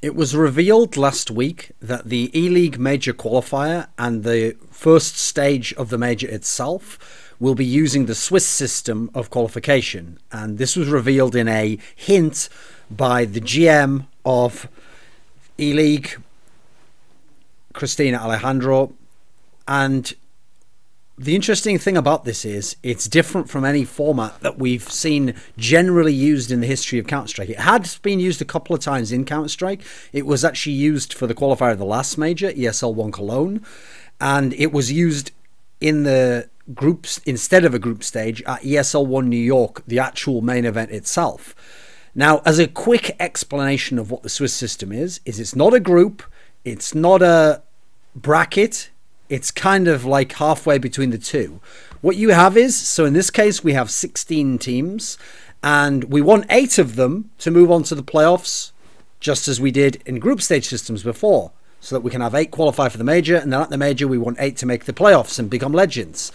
It was revealed last week that the ELEAGUE major qualifier and the first stage of the major itself will be using the Swiss system of qualification. And this was revealed in a hint by the GM of ELEAGUE, Cristina Alejandro. And the interesting thing about this is it's different from any format that we've seen generally used in the history of Counter-Strike. It had been used a couple of times in Counter-Strike. It was actually used for the qualifier of the last major, ESL1 Cologne, and it was used in the groups instead of a group stage at ESL1 New York, the actual main event itself. Now, as a quick explanation of what the Swiss system is it's not a group, it's not a bracket. It's kind of like halfway between the two. What you have is, so in this case, we have 16 teams, and we want 8 of them to move on to the playoffs, just as we did in group stage systems before, so that we can have 8 qualify for the major, and then at the major, we want 8 to make the playoffs and become legends.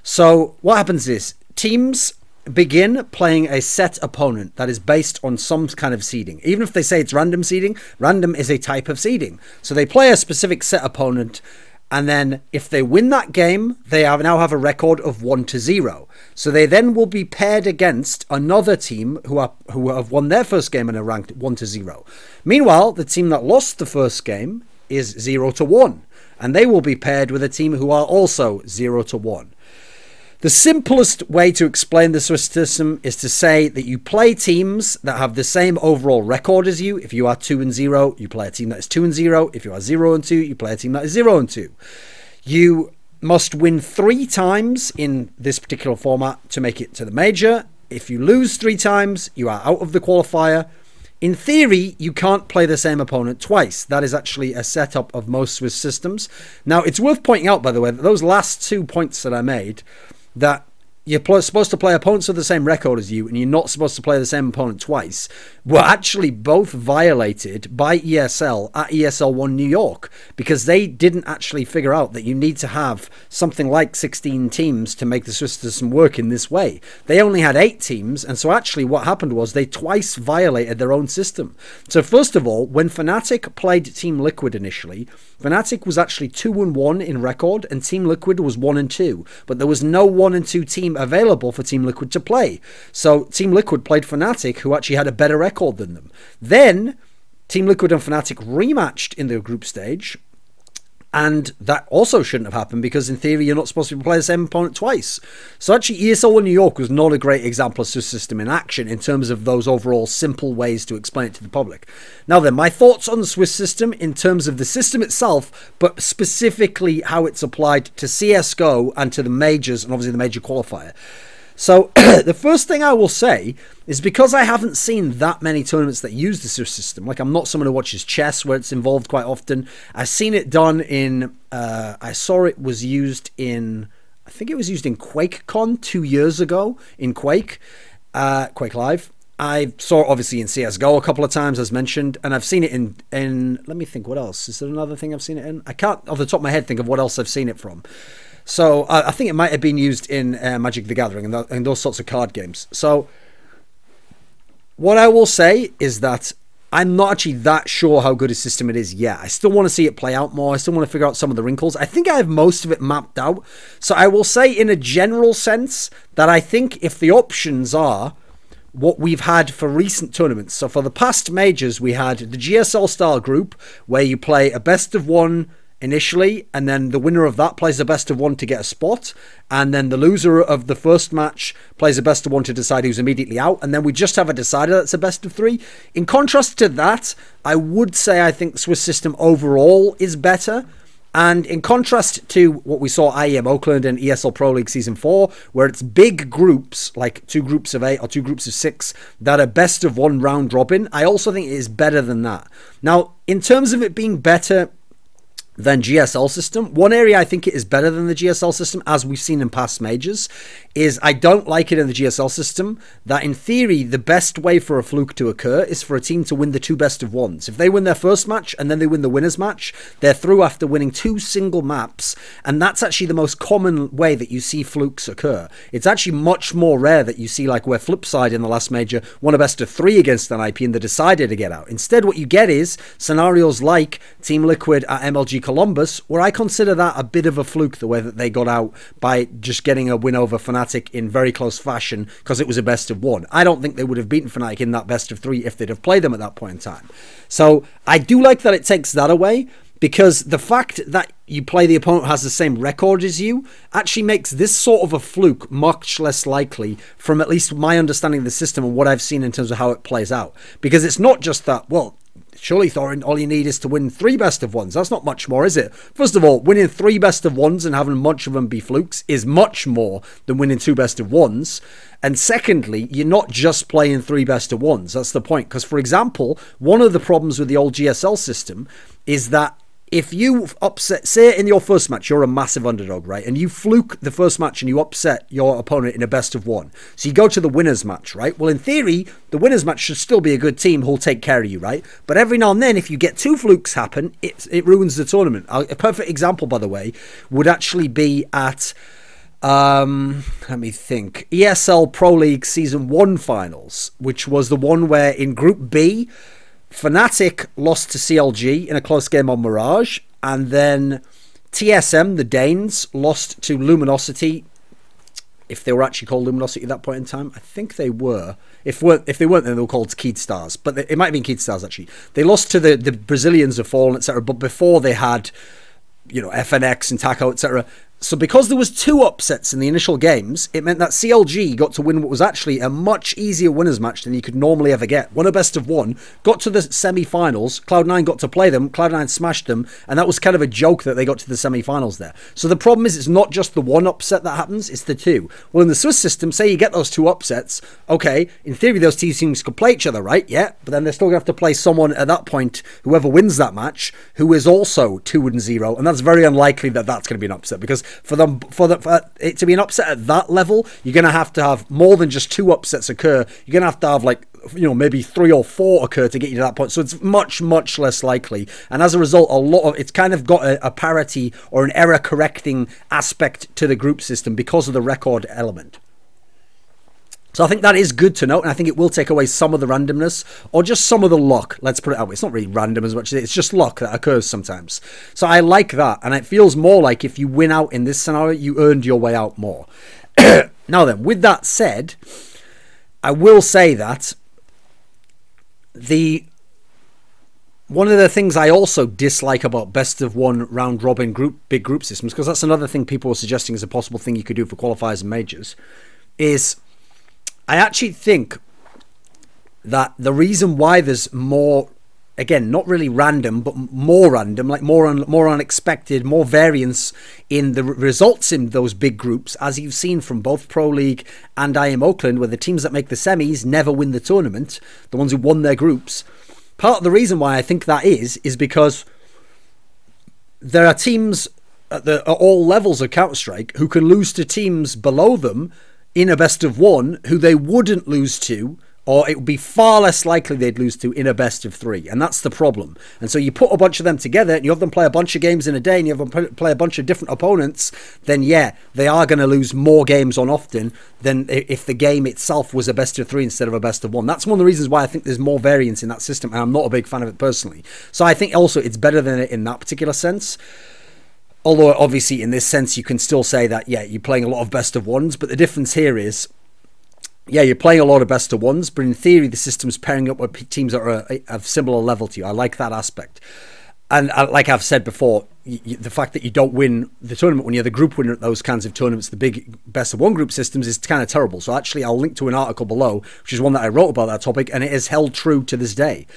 So what happens is, teams begin playing a set opponent that is based on some kind of seeding. Even if they say it's random seeding, random is a type of seeding. So they play a specific set opponent, and then if they win that game, they now have a record of 1-0. So they then will be paired against another team who have won their first game and are ranked 1-0. Meanwhile, the team that lost the first game is 0-1. And they will be paired with a team who are also 0-1. The simplest way to explain the Swiss system is to say that you play teams that have the same overall record as you. If you are 2-0, you play a team that is 2-0. If you are 0-2, you play a team that is 0-2. You must win 3 times in this particular format to make it to the major. If you lose 3 times, you are out of the qualifier. In theory, you can't play the same opponent twice. That is actually a setup of most Swiss systems. Now, it's worth pointing out, by the way, that those last 2 points that I made, that you're supposed to play opponents with the same record as you and you're not supposed to play the same opponent twice, were actually both violated by ESL at ESL1 New York, because they didn't actually figure out that you need to have something like 16 teams to make the Swiss system work in this way. They only had 8 teams, and so actually what happened was they twice violated their own system. So first of all, when Fnatic played Team Liquid initially, Fnatic was actually 2-1 in record and Team Liquid was 1-2, but there was no 1-2 team available for Team Liquid to play. So Team Liquid played Fnatic, who actually had a better record than them. Then Team Liquid and Fnatic rematched in the group stage, and that also shouldn't have happened because in theory you're not supposed to play the same opponent twice. So actually ESL1 New York was not a great example of Swiss system in action in terms of those overall simple ways to explain it to the public. Now then, my thoughts on the Swiss system in terms of the system itself, but specifically how it's applied to CSGO and to the majors and obviously the major qualifier. So the first thing I will say is, because I haven't seen that many tournaments that use the Swiss system, like I'm not someone who watches chess where it's involved quite often. I've seen it done in, I saw it was used in, I think it was used in QuakeCon 2 years ago in Quake Live. I saw it obviously in CSGO a couple of times, as mentioned, and I've seen it in let me think, what else? Is there another thing I've seen it in? I can't, off the top of my head, think of what else I've seen it from. So I think it might have been used in Magic the Gathering and those sorts of card games. So what I will say is that I'm not actually that sure how good a system it is yet. I still want to see it play out more. I still want to figure out some of the wrinkles. I think I have most of it mapped out. So I will say in a general sense that I think if the options are what we've had for recent tournaments. So for the past majors, we had the GSL style group where you play a best of 1 initially, and then the winner of that plays the best of 1 to get a spot, and then the loser of the first match plays a best of 1 to decide who's immediately out, and then we just have a decider that's a best of 3. In contrast to that, I would say I think the Swiss system overall is better, and in contrast to what we saw IEM Oakland and ESL Pro League Season 4, where it's big groups, like 2 groups of 8 or 2 groups of 6, that are best of 1 round robin, I also think it is better than that. Now, in terms of it being better, than GSL system. One area I think it is better than the GSL system, as we've seen in past majors, is I don't like it in the GSL system that in theory the best way for a fluke to occur is for a team to win the 2 best of 1s. If they win their first match and then they win the winners match, they're through after winning 2 single maps, and that's actually the most common way that you see flukes occur. It's actually much more rare that you see like where Flipside in the last major won a best of 3 against an IP and they decided to get out. Instead what you get is scenarios like Team Liquid at MLG Columbus, where I consider that a bit of a fluke, the way that they got out by just getting a win over Fnatic in very close fashion because it was a best of 1. I don't think they would have beaten Fnatic in that best of 3 if they'd have played them at that point in time. So I do like that it takes that away, because the fact that you play the opponent who has the same record as you actually makes this sort of a fluke much less likely, from at least my understanding of the system and what I've seen in terms of how it plays out. Because it's not just that, well, surely, Thorin, all you need is to win 3 best of 1s. That's not much more, is it? First of all, winning 3 best of 1s and having much of them be flukes is much more than winning 2 best of 1s. And secondly, you're not just playing 3 best of 1s. That's the point. Because, for example, one of the problems with the old GSL system is that if you upset, say in your first match, you're a massive underdog, right? And you fluke the first match and you upset your opponent in a best of 1. So you go to the winners match, right? Well, in theory, the winners match should still be a good team who'll take care of you, right? But every now and then, if you get 2 flukes happen, it ruins the tournament. A perfect example, by the way, would actually be at, let me think, ESL Pro League Season 1 finals, which was the one where in Group B, Fnatic lost to CLG in a close game on Mirage, and then TSM, the Danes, lost to Luminosity. If they were actually called Luminosity at that point in time, I think they were. If they weren't, then they were called Keed Stars. But it might have been Keed Stars, actually. They lost to the Brazilians of Fallen, etc. But before they had, you know, FNX and Taco, etc. So because there was 2 upsets in the initial games, it meant that CLG got to win what was actually a much easier winners match than you could normally ever get. Won a best of 1, got to the semi-finals, Cloud9 got to play them, Cloud9 smashed them, and that was kind of a joke that they got to the semi-finals there. So the problem is it's not just the 1 upset that happens, it's the 2. Well, in the Swiss system, say you get those 2 upsets, okay, in theory those 2 teams could play each other, right? Yeah, but then they're still going to have to play someone at that point, whoever wins that match, who is also 2-0, and that's very unlikely that that's going to be an upset, because for it to be an upset at that level, you're going to have more than just 2 upsets occur. You're going to have like, you know, maybe 3 or 4 occur to get you to that point. So it's much, much less likely. And as a result, it's kind of got a parity or an error correcting aspect to the group system because of the record element. So I think that is good to note, and I think it will take away some of the randomness, or just some of the luck. Let's put it that way. It's not really random as much as it's just luck that occurs sometimes. So I like that, and it feels more like if you win out in this scenario, you earned your way out more. Now then, with that said, I will say that one of the things I also dislike about best of 1 round robin big group systems, because that's another thing people were suggesting is a possible thing you could do for qualifiers and majors, is I actually think that the reason why there's more, again, not really random, but more random, like more unexpected, more variance in the results in those big groups, as you've seen from both Pro League and IM Oakland, where the teams that make the semis never win the tournament, the ones who won their groups. Part of the reason why I think that is because there are teams at all levels of Counter-Strike who can lose to teams below them in a best of 1 who they wouldn't lose to, or it would be far less likely they'd lose to in a best of 3. And that's the problem. And so you put a bunch of them together and you have them play a bunch of games in a day and you have them play a bunch of different opponents, then yeah, they are going to lose more games on often than if the game itself was a best of 3 instead of a best of 1. That's one of the reasons why I think there's more variance in that system, and I'm not a big fan of it personally. So I think also it's better than it in that particular sense. Although, obviously, in this sense, you can still say that, yeah, you're playing a lot of best of 1s. But the difference here is, yeah, you're playing a lot of best of 1s. But in theory, the system's pairing up with teams that are of similar level to you. I like that aspect. And like I've said before, the fact that you don't win the tournament when you're the group winner at those kinds of tournaments, the big best of 1 group systems, is kind of terrible. So actually, I'll link to an article below, which is one that I wrote about that topic. And it is held true to this day.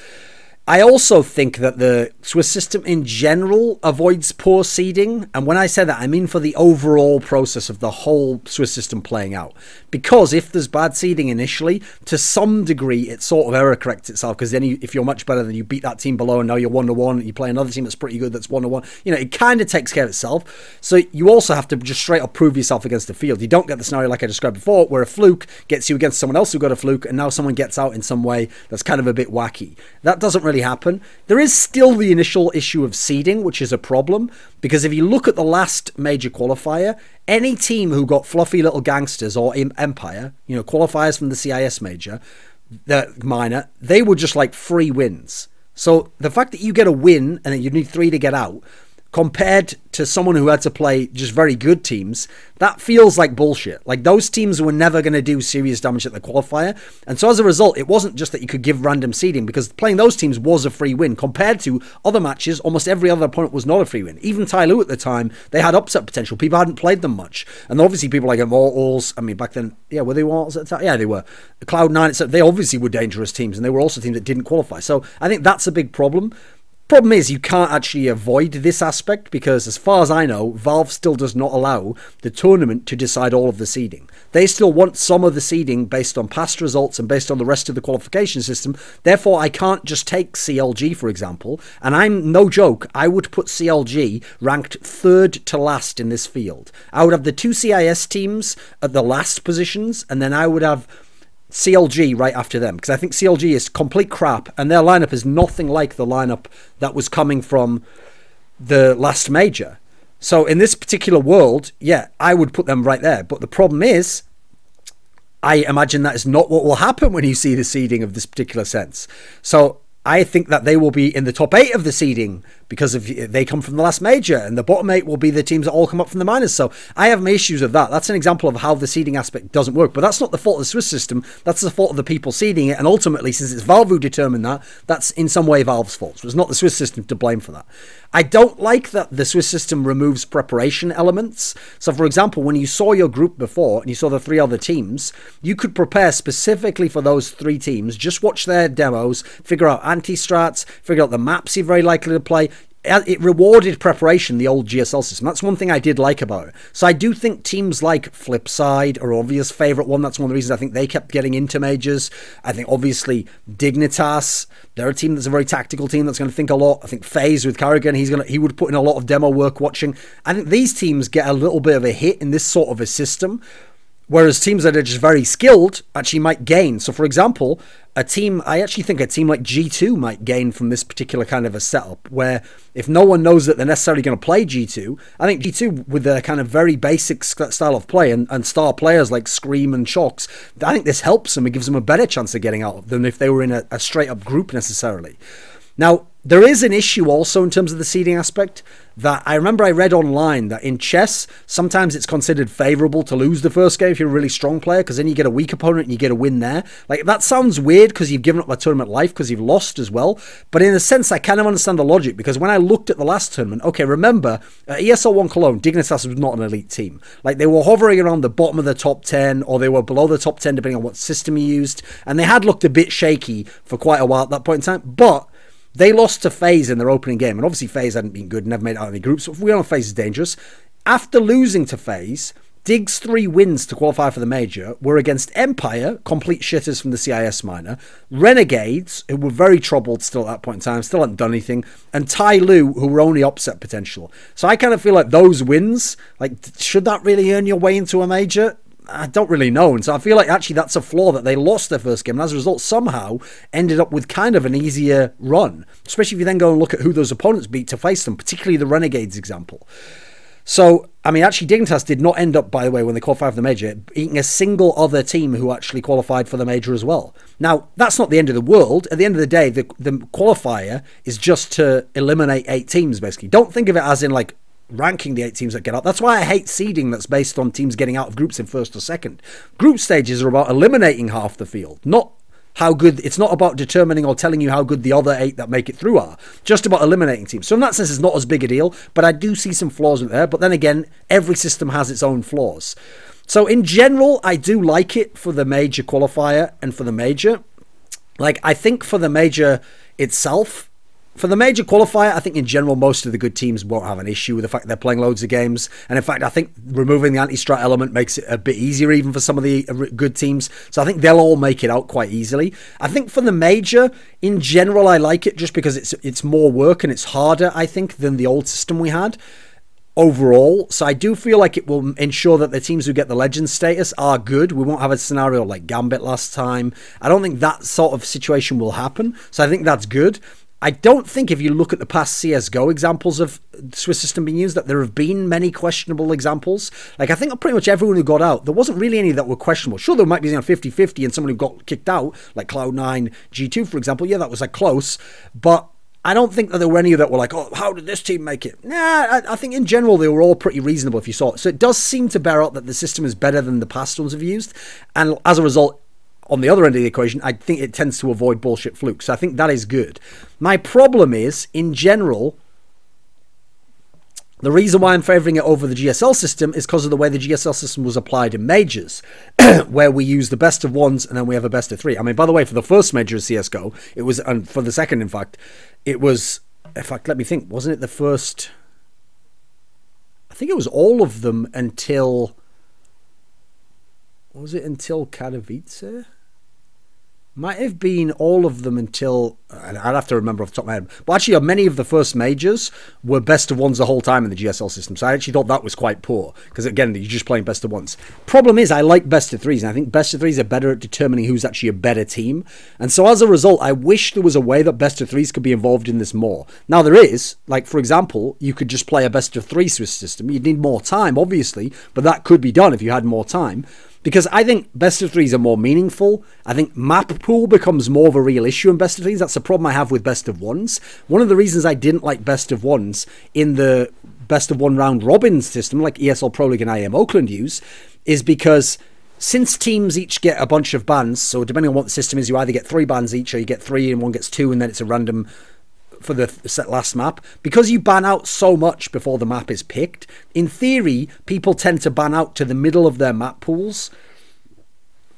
I also think that the Swiss system in general avoids poor seeding. And when I say that, I mean for the overall process of the whole Swiss system playing out. Because if there's bad seeding initially, to some degree, it sort of error corrects itself. Because then if you're much better, then you beat that team below and now you're 1-1. You play another team that's pretty good that's 1-1. You know, it kind of takes care of itself. So you also have to just straight up prove yourself against the field. You don't get the scenario like I described before, where a fluke gets you against someone else who got a fluke and now someone gets out in some way that's kind of a bit wacky. That doesn't really happen. There is still the initial issue of seeding, which is a problem, because if you look at the last major qualifier, any team who got fluffy little gangsters or Empire, you know, qualifiers from the CIS major, the minor, they were just like free wins. So the fact that you get a win and then you need 3 to get out, compared to someone who had to play just very good teams, that feels like bullshit. Like, those teams were never going to do serious damage at the qualifier. And so as a result, it wasn't just that you could give random seeding, because playing those teams was a free win. Compared to other matches, almost every other opponent was not a free win. Even Tyloo at the time, they had upset potential. People hadn't played them much. And obviously people like Immortals, I mean, back then, yeah, were they Immortals at the time? Yeah, they were. Cloud9, they obviously were dangerous teams, and they were also teams that didn't qualify. So I think that's a big problem. Problem is, you can't actually avoid this aspect, because as far as I know, Valve still does not allow the tournament to decide all of the seeding. They still want some of the seeding based on past results and based on the rest of the qualification system. Therefore, I can't just take CLG, for example, and I'm no joke, I would put CLG ranked 3rd to last in this field. I would have the 2 CIS teams at the last positions, and then I would have CLG right after them, because I think CLG is complete crap and their lineup is nothing like the lineup that was coming from the last major. So in this particular world, yeah, I would put them right there. But the problem is, I imagine that is not what will happen when you see the seeding of this particular sense. So I think that they will be in the top 8 of the seeding, because they come from the last major, and the bottom 8 will be the teams that all come up from the minors. So I have my issues with that. That's an example of how the seeding aspect doesn't work. But that's not the fault of the Swiss system. That's the fault of the people seeding it. And ultimately, since it's Valve who determined that, that's in some way Valve's fault. So it's not the Swiss system to blame for that. I don't like that the Swiss system removes preparation elements. So for example, when you saw your group before and you saw the 3 other teams, you could prepare specifically for those 3 teams, just watch their demos, figure out anti-strats, figure out the maps you're very likely to play. It rewarded preparation, the old GSL system. That's one thing I did like about it. So I do think teams like Flipside are obvious favourite one. That's one of the reasons I think they kept getting into majors. I think obviously Dignitas, they're a team that's a very tactical team that's going to think a lot. I think FaZe with Carrigan, he would put in a lot of demo work watching. I think these teams get a little bit of a hit in this sort of a system, whereas teams that are just very skilled actually might gain. So for example, I actually think a team like G2 might gain from this particular kind of a setup, where if no one knows that they're necessarily going to play G2, I think G2 with their kind of very basic style of play and star players like Scream and Shocks, I think this helps them. It gives them a better chance of getting out than if they were in a straight up group necessarily. Now, there is an issue also in terms of the seeding aspect, that I remember I read online that in chess, sometimes it's considered favourable to lose the first game if you're a really strong player, because then you get a weak opponent and you get a win there. Like, that sounds weird because you've given up a tournament life because you've lost as well. But in a sense, I kind of understand the logic, because when I looked at the last tournament, okay, remember, ESL 1 Cologne, Dignitas was not an elite team. Like, they were hovering around the bottom of the top 10, or they were below the top 10 depending on what system you used. And they had looked a bit shaky for quite a while at that point in time. But they lost to FaZe in their opening game, and obviously FaZe hadn't been good, never made it out of any groups. So we know FaZe is dangerous. After losing to FaZe, Dig's 3 wins to qualify for the major were against Empire, complete shitters from the CIS minor, Renegades, who were very troubled still at that point in time, still hadn't done anything, and Tyloo, who were only upset potential. So I kind of feel like those wins, like, should that really earn your way into a major? I don't really know. And so I feel like actually that's a flaw, that they lost their first game and as a result somehow ended up with kind of an easier run, especially if you then go and look at who those opponents beat to face them, particularly the Renegades example. So, I mean, actually Dignitas did not end up, by the way, when they qualified for the major, beating a single other team who actually qualified for the major as well. Now, that's not the end of the world. At the end of the day, the qualifier is just to eliminate 8 teams, basically. Don't think of it as in, like, ranking the 8 teams that get out. That's why I hate seeding that's based on teams getting out of groups in first or second. Group stages are about eliminating half the field, not how good. It's not about determining or telling you how good the other 8 that make it through are, just about eliminating teams. So in that sense, it's not as big a deal, but I do see some flaws with there. But then again, every system has its own flaws. So in general, I do like it for the major qualifier and for the major. Like, I think for the major itself, for the major qualifier, I think in general, most of the good teams won't have an issue with the fact they're playing loads of games. And in fact, I think removing the anti-strat element makes it a bit easier even for some of the good teams. So I think they'll all make it out quite easily. I think for the major, in general, I like it just because it's more work and it's harder, I think, than the old system we had overall. So I do feel like it will ensure that the teams who get the legend status are good. We won't have a scenario like Gambit last time. I don't think that sort of situation will happen. So I think that's good. I don't think if you look at the past CSGO examples of the Swiss system being used, that there have been many questionable examples. Like, I think pretty much everyone who got out, there wasn't really any that were questionable. Sure, there might be 50-50 and someone who got kicked out, like Cloud9, G2, for example. Yeah, that was like close. But I don't think that there were any that were like, oh, how did this team make it? Nah, I think in general they were all pretty reasonable if you saw it. So it does seem to bear out that the system is better than the past ones have used. And as a result, on the other end of the equation, I think it tends to avoid bullshit flukes. So I think that is good. My problem is, in general, the reason why I'm favouring it over the GSL system is because of the way the GSL system was applied in majors, where we use the best of ones and then we have a best of three. I mean, by the way, for the first major of CSGO, it was, and for the second, in fact, it was, in fact, let me think, wasn't it the first? I think it was all of them until, was it until Katowice? Might have been all of them until, I'd have to remember off the top of my head. But actually, many of the first majors were best of ones the whole time in the GSL system. So I actually thought that was quite poor. Because again, you're just playing best of ones. Problem is, I like best of threes. And I think best of threes are better at determining who's actually a better team. And so as a result, I wish there was a way that best of threes could be involved in this more. Now there is. Like, for example, you could just play a best of three Swiss system. You'd need more time, obviously. But that could be done if you had more time. Because I think best of threes are more meaningful. I think map pool becomes more of a real issue in best of threes. That's the problem I have with best of ones. One of the reasons I didn't like best of ones in the best of one round robin system, like ESL Pro League and IEM Oakland use, is because since teams each get a bunch of bans, so depending on what the system is, you either get 3 bans each, or you get 3 and one gets 2, and then it's a random for the set last map. Because you ban out so much before the map is picked, in theory, people tend to ban out to the middle of their map pools.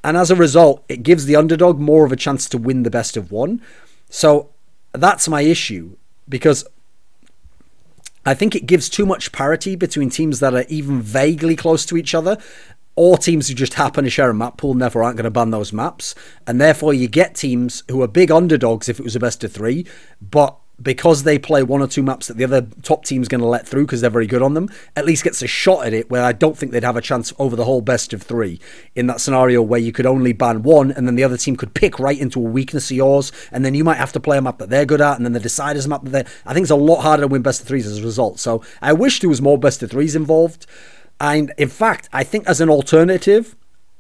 And as a result, it gives the underdog more of a chance to win the best of one. So that's my issue, because I think it gives too much parity between teams that are even vaguely close to each other, or teams who just happen to share a map pool and therefore aren't going to ban those maps. And therefore you get teams who are big underdogs if it was a best of 3, but because they play 1 or 2 maps that the other top team's going to let through because they're very good on them, at least gets a shot at it, where I don't think they'd have a chance over the whole best of 3 in that scenario where you could only ban 1 and then the other team could pick right into a weakness of yours, and then you might have to play a map that they're good at, and then the deciders map that they're... I think it's a lot harder to win best of 3s as a result. So I wish there was more best of 3s involved. And in fact, I think as an alternative,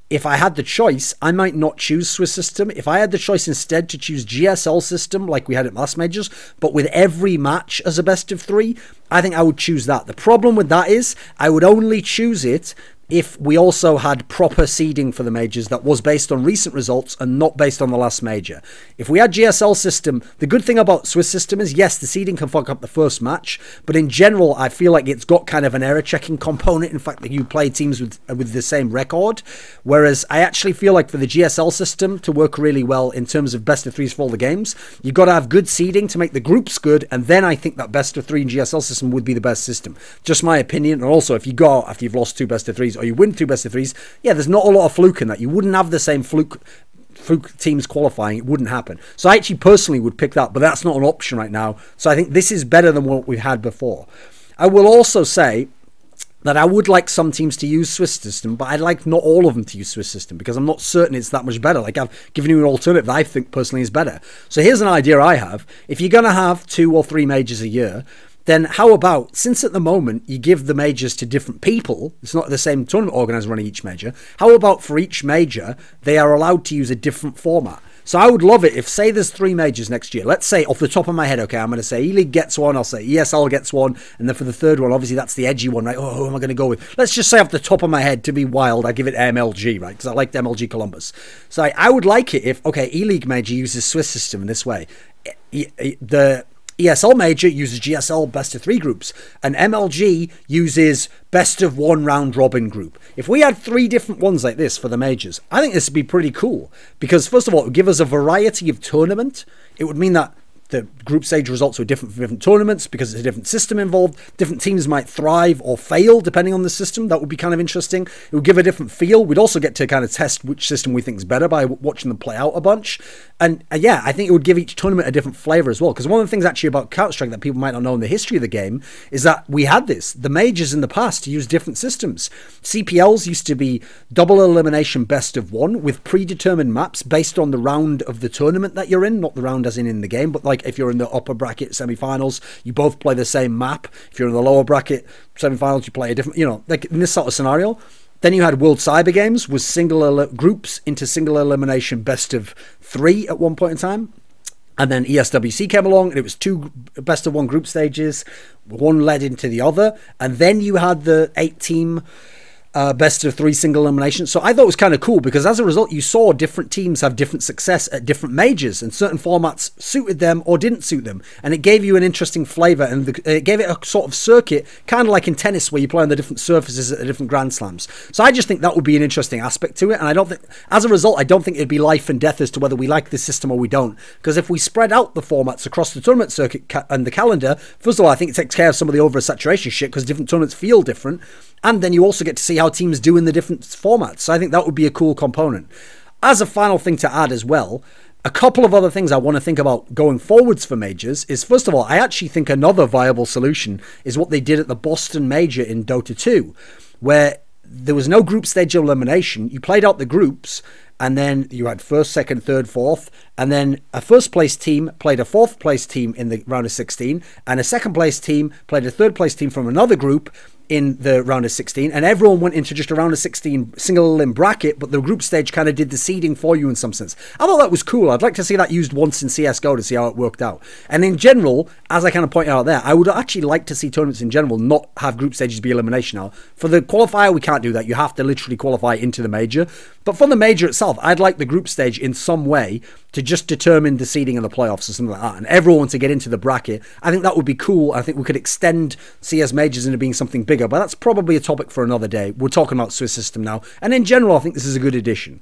if I had the choice, I might not choose Swiss system. If I had the choice instead to choose GSL system like we had at last majors, but with every match as a best of 3, I think I would choose that. The problem with that is I would only choose it if we also had proper seeding for the majors that was based on recent results and not based on the last major. If we had GSL system, the good thing about Swiss system is, yes, the seeding can fuck up the first match, but in general, I feel like it's got kind of an error checking component. In fact, that you play teams with the same record, whereas I actually feel like for the GSL system to work really well in terms of best of 3s for all the games, you've got to have good seeding to make the groups good, and then I think that best of 3 in GSL system would be the best system. Just my opinion. And also, if you go out after you've lost 2 best of 3s, or you win 2 best of 3s, yeah, there's not a lot of fluke in that. You wouldn't have the same fluke teams qualifying. It wouldn't happen. So I actually personally would pick that, but that's not an option right now. So I think this is better than what we've had before. I will also say that I would like some teams to use Swiss system, but I'd like not all of them to use Swiss system, because I'm not certain it's that much better. Like, I've given you an alternative that I think personally is better. So here's an idea I have. If you're going to have 2 or 3 majors a year, then how about, since at the moment you give the majors to different people, it's not the same tournament organizer running each major, how about for each major they are allowed to use a different format? So I would love it if, say there's 3 majors next year. Let's say, off the top of my head, okay, I'm going to say ELEAGUE gets one, I'll say ESL gets one, and then for the third one, obviously that's the edgy one, right? Oh, who am I going to go with? Let's just say off the top of my head, to be wild, I give it MLG, right? Because I liked MLG Columbus. So I would like it if, okay, ELEAGUE major uses Swiss system in this way. The ESL Major uses GSL best of 3 groups, and MLG uses best of 1 round robin group. If we had 3 different ones like this for the majors, I think this would be pretty cool, because first of all, it would give us a variety of tournament. It would mean that the group stage results were different for different tournaments because it's a different system involved. Different teams might thrive or fail depending on the system. That would be kind of interesting. It would give a different feel. We'd also get to kind of test which system we think is better by watching them play out a bunch. And yeah, I think it would give each tournament a different flavor as well. Because one of the things actually about Counter-Strike that people might not know in the history of the game is that we had this. The majors in the past used different systems. CPLs used to be double elimination best of 1 with predetermined maps based on the round of the tournament that you're in, not the round as in the game, but like if you're in the upper bracket semi-finals, you both play the same map. If you're in the lower bracket semi-finals, you play a different, like in this sort of scenario. Then you had World Cyber Games with groups into single elimination best of 3 at one point in time. And then ESWC came along, and it was 2 best of 1 group stages. One led into the other. And then you had the 8-team best of 3 single elimination. So I thought it was kind of cool because as a result, you saw different teams have different success at different majors, and certain formats suited them or didn't suit them. And it gave you an interesting flavor, and it gave it a sort of circuit, kind of like in tennis where you play on the different surfaces at the different Grand Slams. So I just think that would be an interesting aspect to it. And I don't think, as a result, I don't think it'd be life and death as to whether we like this system or we don't. Because if we spread out the formats across the tournament circuit and the calendar, first of all, I think it takes care of some of the oversaturation shit because different tournaments feel different. And then you also get to see how teams do in the different formats. So I think that would be a cool component. As a final thing to add as well, a couple of other things I want to think about going forwards for majors is, first of all, I actually think another viable solution is what they did at the Boston Major in Dota 2, where there was no group stage elimination. You played out the groups, and then you had first, second, third, fourth, and then a first place team played a fourth place team in the round of 16, and a second place team played a third place team from another group in the round of 16, and everyone went into just a round of 16 single elim bracket, but the group stage kind of did the seeding for you in some sense. I thought that was cool. I'd like to see that used once in CSGO to see how it worked out. And in general, as I kind of pointed out there, I would actually like to see tournaments in general not have group stages be elimination now. For the qualifier, we can't do that. You have to literally qualify into the major. But for the major itself, I'd like the group stage in some way to just determine the seeding in the playoffs or something like that, and everyone to get into the bracket. I think that would be cool. I think we could extend CS majors into being something bigger, but that's probably a topic for another day. We're talking about Swiss system now, and in general, I think this is a good addition.